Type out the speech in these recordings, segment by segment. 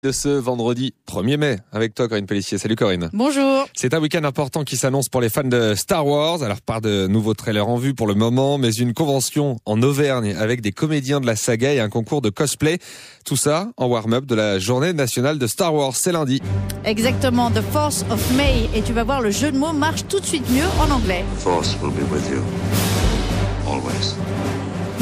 De ce vendredi 1er mai avec toi Corinne Pellissier. Salut Corinne. Bonjour. C'est un week-end important qui s'annonce pour les fans de Star Wars. Alors pas de nouveaux trailers en vue pour le moment, mais une convention en Auvergne avec des comédiens de la saga et un concours de cosplay. Tout ça en warm-up de la journée nationale de Star Wars. C'est lundi. Exactement, The Force of May. Et tu vas voir, le jeu de mots marche tout de suite mieux en anglais. Force will be with you. Always.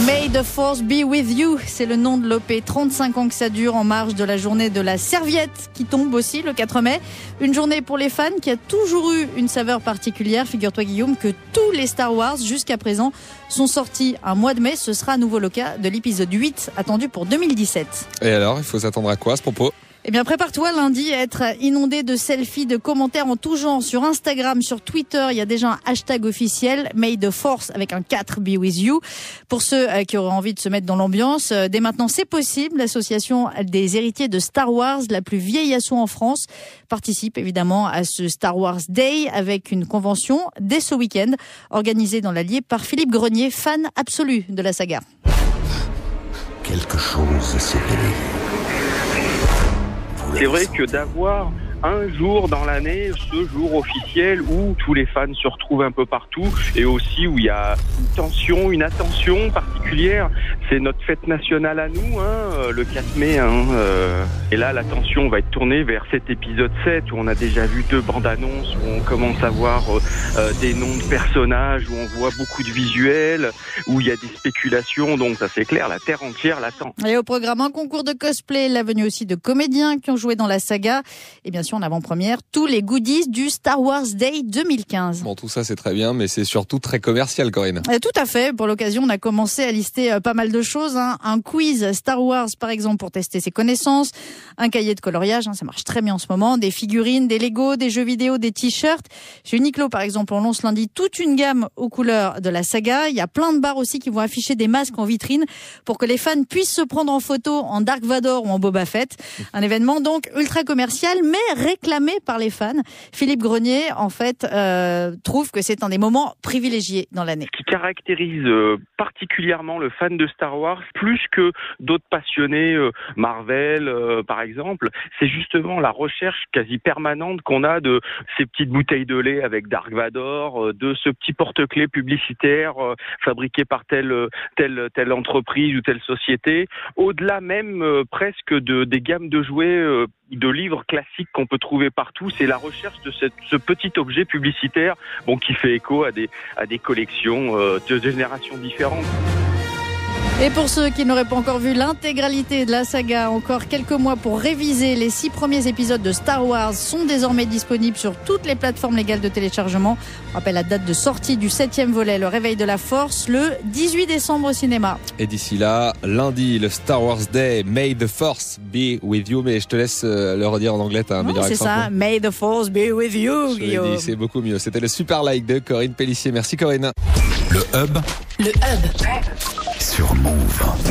May the Force be with you, c'est le nom de l'OP. 35 ans que ça dure en marge de la journée de la serviette qui tombe aussi le 4 mai. Une journée pour les fans qui a toujours eu une saveur particulière. Figure-toi Guillaume que tous les Star Wars jusqu'à présent sont sortis un mois de mai. Ce sera à nouveau le cas de l'épisode 8 attendu pour 2017. Et alors, il faut s'attendre à quoi à ce propos ? Eh bien, prépare-toi lundi à être inondé de selfies, de commentaires en tout genre sur Instagram, sur Twitter. Il y a déjà un hashtag officiel, May the Force avec un 4 be with you. Pour ceux qui auraient envie de se mettre dans l'ambiance, dès maintenant c'est possible. L'association des héritiers de Star Wars, la plus vieille asso en France, participe évidemment à ce Star Wars Day avec une convention dès ce week-end organisée dans l'Allier par Philippe Grenier, fan absolu de la saga. Quelque chose s'est réveillé. C'est vrai que d'avoir un jour dans l'année, ce jour officiel où tous les fans se retrouvent un peu partout et aussi où il y a une tension, une attention particulière, c'est notre fête nationale à nous, le 4 mai. Et là, l'attention va être tournée vers cet épisode 7 où on a déjà vu 2 bandes annonces, où on commence à voir des noms de personnages, où on voit beaucoup de visuels, où il y a des spéculations, donc ça c'est clair, la terre entière l'attend. Et au programme, un concours de cosplay, la venue aussi de comédiens qui ont joué dans la saga et bien sûr en avant-première, tous les goodies du Star Wars Day 2015. Bon, tout ça c'est très bien, mais c'est surtout très commercial, Corinne. Tout à fait. Pour l'occasion, on a commencé à lister pas mal de choses. Un quiz Star Wars, par exemple, pour tester ses connaissances. Un cahier de coloriage, ça marche très bien en ce moment. Des figurines, des Lego, des jeux vidéo, des t-shirts. Chez Uniqlo, par exemple, on lance lundi toute une gamme aux couleurs de la saga. Il y a plein de bars aussi qui vont afficher des masques en vitrine pour que les fans puissent se prendre en photo en Dark Vador ou en Boba Fett. Un événement donc ultra commercial, mais réclamé par les fans. Philippe Grenier, en fait, trouve que c'est un des moments privilégiés dans l'année. Ce qui caractérise particulièrement le fan de Star Wars, plus que d'autres passionnés Marvel, par exemple, c'est justement la recherche quasi permanente qu'on a de ces petites bouteilles de lait avec Dark Vador, de ce petit porte-clés publicitaire fabriqué par telle entreprise ou telle société, au-delà même presque des gammes de jouets de livres classiques qu'on peut trouver partout. C'est la recherche de ce petit objet publicitaire qui fait écho à des collections de générations différentes. Et pour ceux qui n'auraient pas encore vu l'intégralité de la saga, encore quelques mois pour réviser, les 6 premiers épisodes de Star Wars sont désormais disponibles sur toutes les plateformes légales de téléchargement. On rappelle la date de sortie du 7e volet, Le Réveil de la Force, le 18 décembre au cinéma. Et d'ici là, lundi, le Star Wars Day, May the Force be with you. Mais je te laisse le redire en anglais, t'as un meilleur accent. C'est ça, May the Force be with you, Guillaume. C'est beaucoup mieux. C'était le super like de Corinne Pellissier. Merci Corinne. Le Hub sur Move.